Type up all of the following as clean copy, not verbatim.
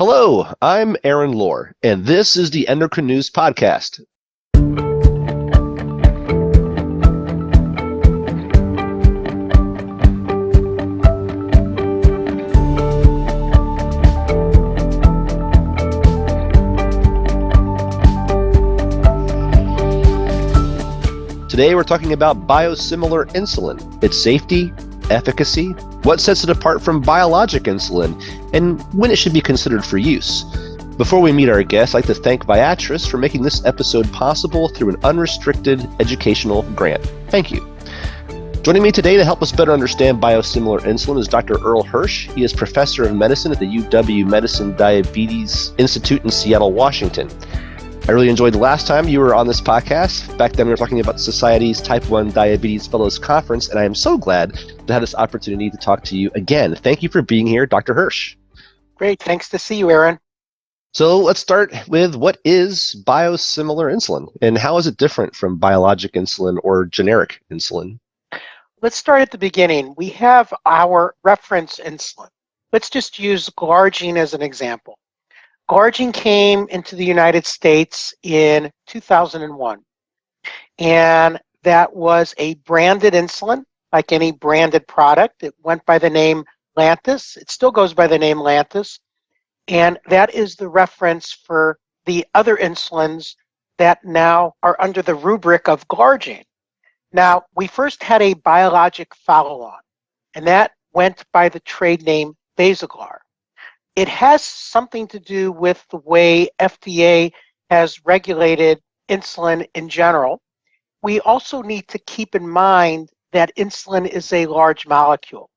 Hello, I'm Aaron Lohr, and this is the Endocrine News Podcast. Today we're talking about biosimilar insulin, its safety, efficacy, what sets it apart from biologic insulin, and when it should be considered for use. Before we meet our guest, I'd like to thank Viatris for making this episode possible through an unrestricted educational grant. Thank you. Joining me today to help us better understand biosimilar insulin is Dr. Earl Hirsch. He is professor of medicine at the UW Medicine Diabetes Institute in Seattle, Washington. I really enjoyed the last time you were on this podcast. Back then we were talking about the Society's Type 1 Diabetes Fellows Conference, and I am so glad to have this opportunity to talk to you again. Thank you for being here, Dr. Hirsch. Great. Thanks to see you, Aaron. So let's start with what is biosimilar insulin, and how is it different from biologic insulin or generic insulin? Let's start at the beginning. We have our reference insulin. Let's just use glargine as an example. Glargine came into the United States in 2001, and that was a branded insulin, like any branded product. It went by the name Lantus. It still goes by the name Lantus, and that is the reference for the other insulins that now are under the rubric of glargine. Now, we first had a biologic follow-on, and that went by the trade name Basaglar. It has something to do with the way FDA has regulated insulin in general. We also need to keep in mind that insulin is a large molecule.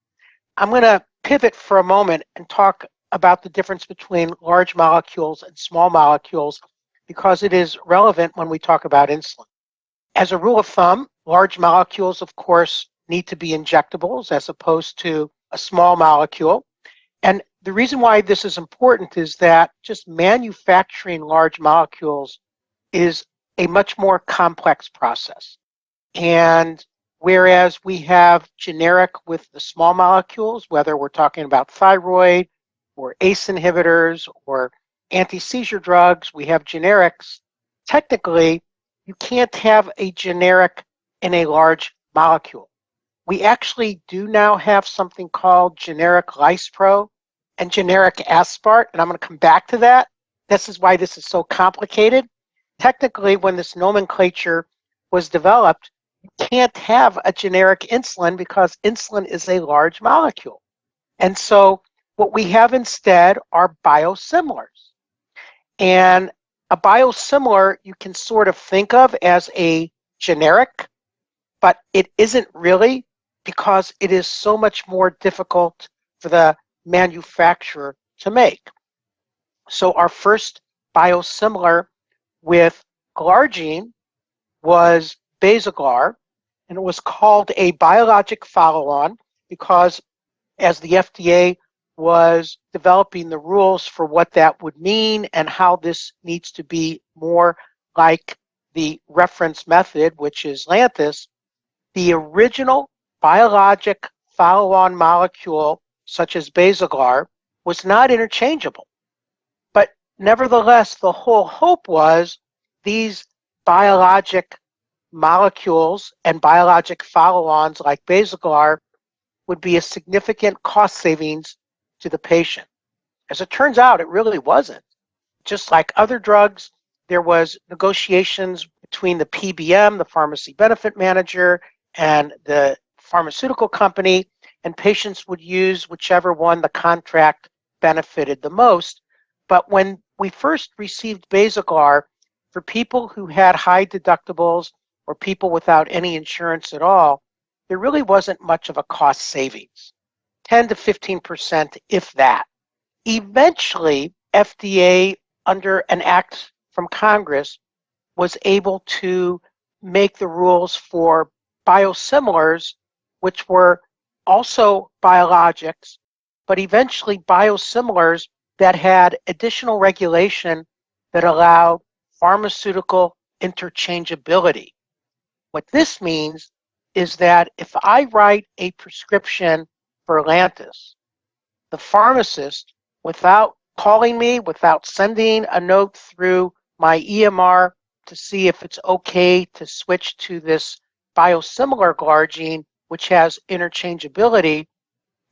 I'm going to pivot for a moment and talk about the difference between large molecules and small molecules because it is relevant when we talk about insulin. As a rule of thumb, large molecules, of course, need to be injectables as opposed to a small molecule. And the reason why this is important is that just manufacturing large molecules is a much more complex process. And whereas we have generic with the small molecules, whether we're talking about thyroid or ACE inhibitors or anti-seizure drugs, we have generics. Technically, you can't have a generic in a large molecule. We actually do now have something called generic Lispro and generic Aspart, and I'm going to come back to that. This is why this is so complicated. Technically, when this nomenclature was developed, you can't have a generic insulin because insulin is a large molecule. And so what we have instead are biosimilars. And a biosimilar you can sort of think of as a generic, but it isn't really because it is so much more difficult for the manufacturer to make. So our first biosimilar with glargine was Basaglar, and it was called a biologic follow-on because as the FDA was developing the rules for what that would mean and how this needs to be more like the reference method, which is Lantus, the original biologic follow-on molecule such as Basaglar, was not interchangeable. But nevertheless, the whole hope was these biologic molecules and biologic follow-ons like Basaglar would be a significant cost savings to the patient. As it turns out, it really wasn't. Just like other drugs, there was negotiations between the PBM, the pharmacy benefit manager, and the pharmaceutical company, and patients would use whichever one the contract benefited the most. But when we first received Basaglar, for people who had high deductibles or people without any insurance at all, there really wasn't much of a cost savings, 10 to 15%, if that. Eventually, FDA, under an act from Congress, was able to make the rules for biosimilars, which were also biologics, but eventually biosimilars that had additional regulation that allowed pharmaceutical interchangeability. What this means is that if I write a prescription for Lantus, the pharmacist, without calling me without sending a note through my EMR to see if it's okay to switch to this biosimilar glargine, which has interchangeability.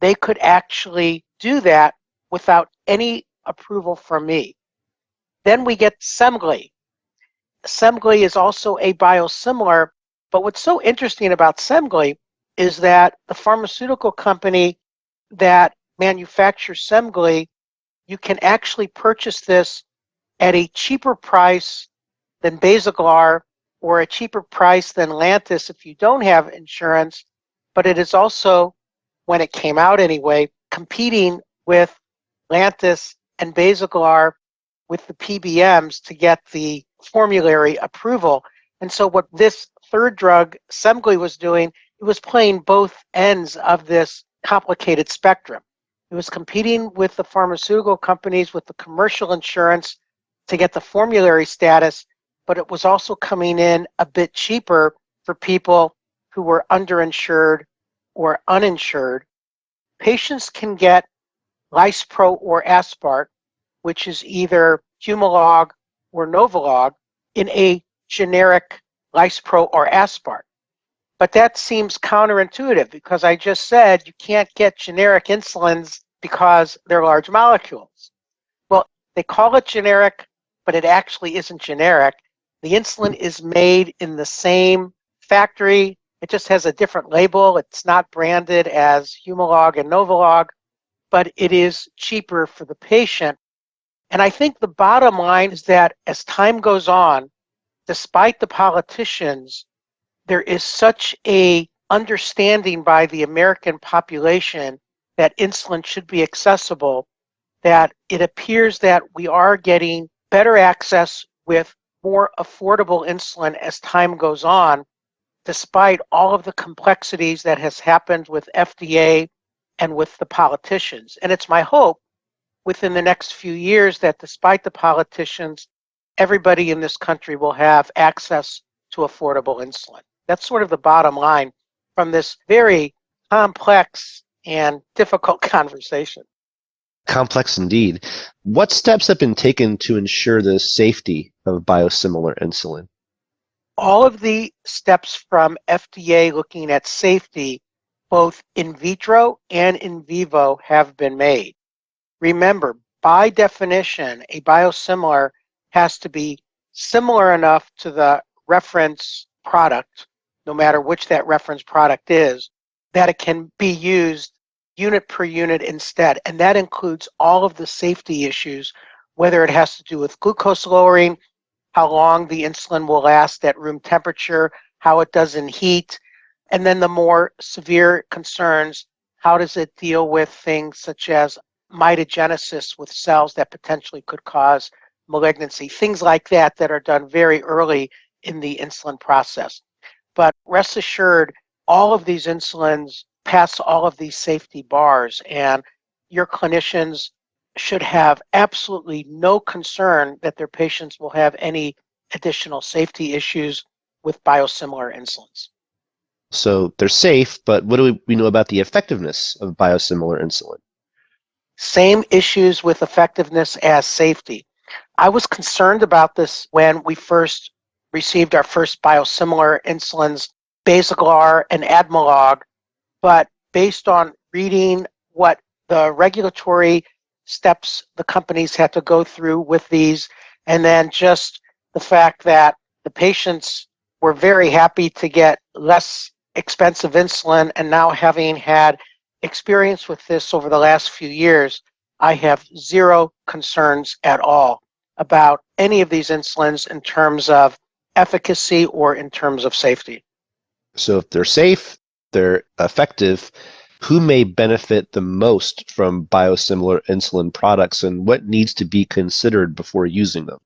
They could actually do that without any approval from me. Then we get Semglee. Semglee is also a biosimilar, but what's so interesting about Semglee is that the pharmaceutical company that manufactures Semglee, you can actually purchase this at a cheaper price than Basaglar or a cheaper price than Lantus if you don't have insurance, but it is also, when it came out anyway, competing with Lantus and Basaglar with the PBMs to get the formulary approval. And so what this third drug, Semglee, was doing, it was playing both ends of this complicated spectrum. It was competing with the pharmaceutical companies with the commercial insurance to get the formulary status, but it was also coming in a bit cheaper for people who were underinsured or uninsured. Patients can get Lispro or Aspart, which is either Humalog or Novolog, in a generic Lispro or Aspart. But that seems counterintuitive because I just said you can't get generic insulins because they're large molecules. Well, they call it generic, but it actually isn't generic. The insulin is made in the same factory. It just has a different label. It's not branded as Humalog and Novolog, but it is cheaper for the patient. And I think the bottom line is that as time goes on, despite the politicians, there is such a understanding by the American population that insulin should be accessible that it appears that we are getting better access with more affordable insulin as time goes on, despite all of the complexities that has happened with FDA and with the politicians. And it's my hope within the next few years that despite the politicians, everybody in this country will have access to affordable insulin. That's sort of the bottom line from this very complex and difficult conversation. Complex indeed. What steps have been taken to ensure the safety of biosimilar insulin? All of the steps from FDA looking at safety, both in vitro and in vivo, have been made. Remember, by definition, a biosimilar has to be similar enough to the reference product, no matter which that reference product is, that it can be used unit per unit instead. And that includes all of the safety issues, whether it has to do with glucose lowering, how long the insulin will last at room temperature, how it does in heat, and then the more severe concerns, how does it deal with things such as mitogenesis with cells that potentially could cause malignancy, things like that that are done very early in the insulin process. But rest assured, all of these insulins pass all of these safety bars, and your clinicians should have absolutely no concern that their patients will have any additional safety issues with biosimilar insulins. So they're safe, but what do we know about the effectiveness of biosimilar insulin? Same issues with effectiveness as safety. I was concerned about this when we first received our first biosimilar insulins, Basaglar and Admelog, but based on reading what the regulatory steps the companies had to go through with these, and then just the fact that the patients were very happy to get less expensive insulin, and now having had experience with this over the last few years, I have zero concerns at all about any of these insulins in terms of efficacy or in terms of safety. So if they're safe, they're effective, who may benefit the most from biosimilar insulin products and what needs to be considered before using them?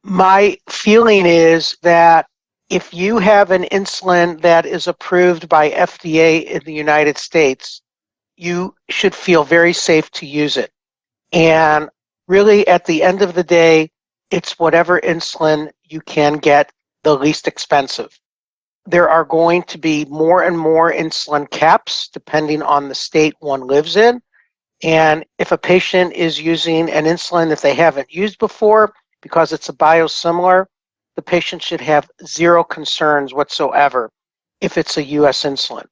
My feeling is that if you have an insulin that is approved by FDA in the United States, you should feel very safe to use it. And really, at the end of the day, it's whatever insulin you can get the least expensive. There are going to be more and more insulin caps depending on the state one lives in. And if a patient is using an insulin that they haven't used before because it's a biosimilar, the patient should have zero concerns whatsoever if it's a US insulin.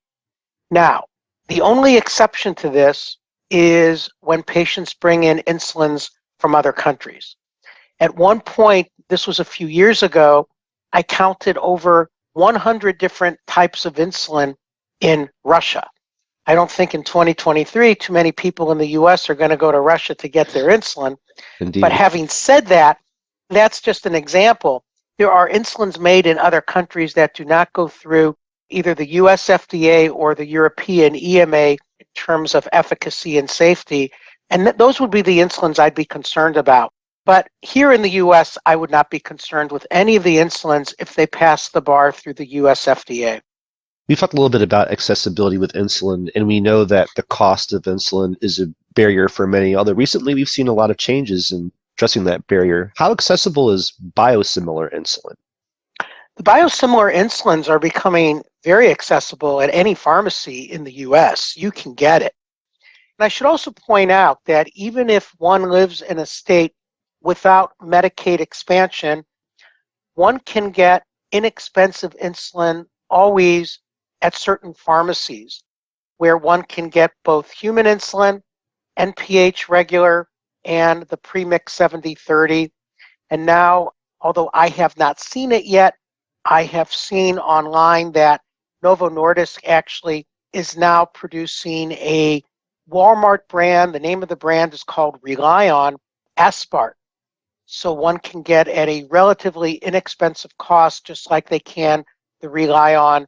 Now, the only exception to this is when patients bring in insulins from other countries. At one point, this was a few years ago, I counted over 100 different types of insulin in Russia. I don't think in 2023 too many people in the US are going to go to Russia to get their insulin. But Indeed. having said that, that's just an example. There are insulins made in other countries that do not go through either the US FDA or the European EMA in terms of efficacy and safety. And those would be the insulins I'd be concerned about. But here in the US, I would not be concerned with any of the insulins if they pass the bar through the US FDA. We've talked a little bit about accessibility with insulin, and we know that the cost of insulin is a barrier for many, although recently we've seen a lot of changes in addressing that barrier. How accessible is biosimilar insulin? The biosimilar insulins are becoming very accessible at any pharmacy in the US. You can get it. And I should also point out that even if one lives in a state without Medicaid expansion, one can get inexpensive insulin always at certain pharmacies where one can get both human insulin, NPH regular, and the premix 7030. And now, although I have not seen it yet, I have seen online that Novo Nordisk actually is now producing a Walmart brand. The name of the brand is called Rely On Aspart. So one can get at a relatively inexpensive cost, just like they can the Rely On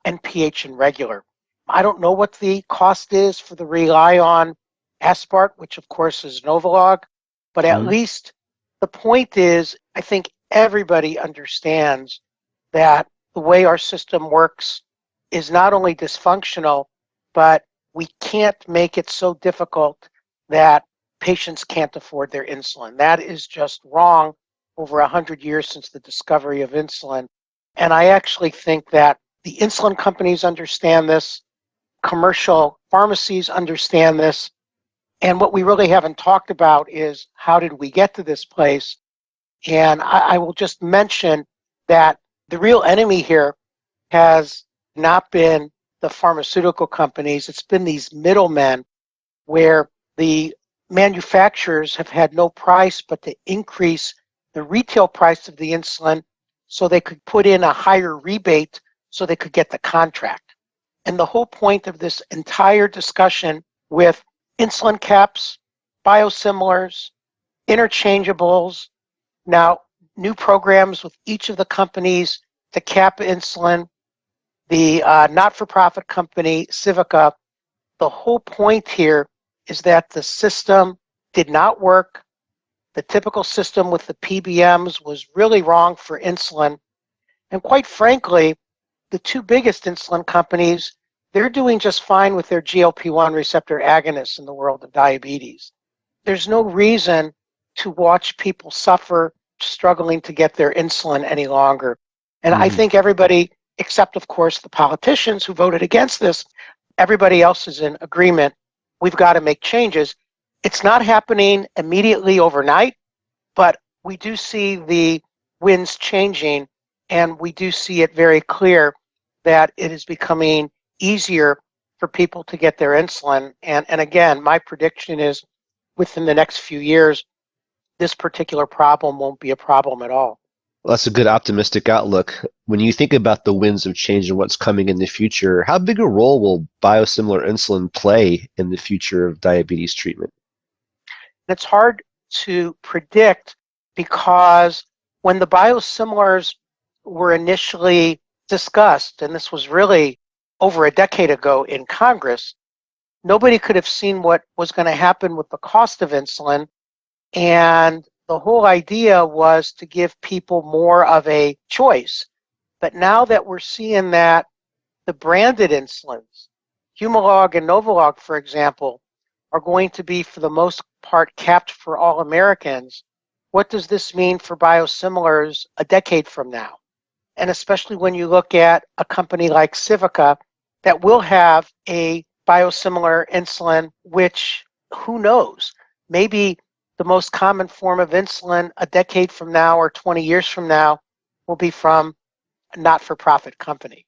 NPH and regular. I don't know what the cost is for the Rely On Aspart, which of course is Novolog, but at least the point is, I think everybody understands that the way our system works is not only dysfunctional, but we can't make it so difficult that patients can't afford their insulin. That is just wrong over 100 years since the discovery of insulin. And I actually think that the insulin companies understand this, commercial pharmacies understand this, and what we really haven't talked about is how did we get to this place? And I will just mention that the real enemy here has not been the pharmaceutical companies, it's been these middlemen where the manufacturers have had no price but to increase the retail price of the insulin so they could put in a higher rebate so they could get the contract. And the whole point of this entire discussion with insulin caps, biosimilars, interchangeables, now new programs with each of the companies to cap insulin, the not-for-profit company Civica, the whole point here is that the system did not work. The typical system with the PBMs was really wrong for insulin. And quite frankly, the two biggest insulin companies, they're doing just fine with their GLP-1 receptor agonists in the world of diabetes. There's no reason to watch people suffer struggling to get their insulin any longer. And I think everybody, except of course the politicians who voted against this, everybody else is in agreement. We've got to make changes. It's not happening immediately overnight, but we do see the winds changing, and we do see it very clear that it is becoming easier for people to get their insulin. And again, my prediction is within the next few years, this particular problem won't be a problem at all. Well, that's a good optimistic outlook. When you think about the winds of change and what's coming in the future, how big a role will biosimilar insulin play in the future of diabetes treatment? It's hard to predict because when the biosimilars were initially discussed, and this was really over a decade ago in Congress, nobody could have seen what was going to happen with the cost of insulin. And the whole idea was to give people more of a choice. But now that we're seeing that the branded insulins, Humalog and Novolog, for example, are going to be, for the most part, capped for all Americans, what does this mean for biosimilars a decade from now? And especially when you look at a company like Civica that will have a biosimilar insulin, which who knows? Maybe the most common form of insulin a decade from now or 20 years from now will be from a not-for-profit company.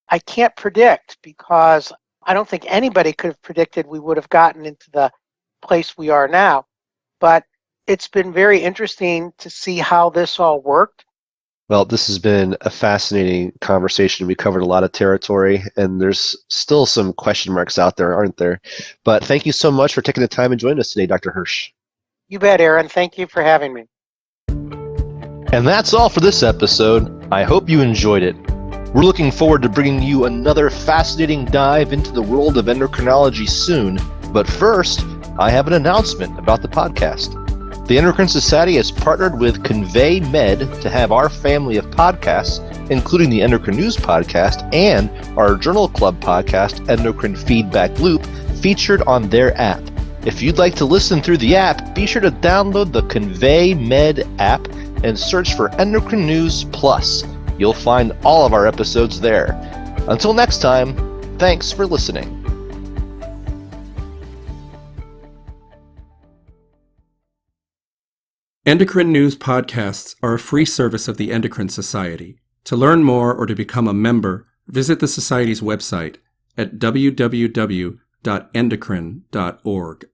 I can't predict because I don't think anybody could have predicted we would have gotten into the place we are now. But it's been very interesting to see how this all worked. Well, this has been a fascinating conversation. We covered a lot of territory, and there's still some question marks out there, aren't there? But thank you so much for taking the time and joining us today, Dr. Hirsch. You bet, Aaron. Thank you for having me. And that's all for this episode. I hope you enjoyed it. We're looking forward to bringing you another fascinating dive into the world of endocrinology soon. But first, I have an announcement about the podcast. The Endocrine Society has partnered with Convey Med to have our family of podcasts, including the Endocrine News podcast and our Journal Club podcast, Endocrine Feedback Loop, featured on their app. If you'd like to listen through the app, be sure to download the Convey Med app and search for Endocrine News Plus. You'll find all of our episodes there. Until next time, thanks for listening. Endocrine News podcasts are a free service of the Endocrine Society. To learn more or to become a member, visit the Society's website at www.endocrine.org.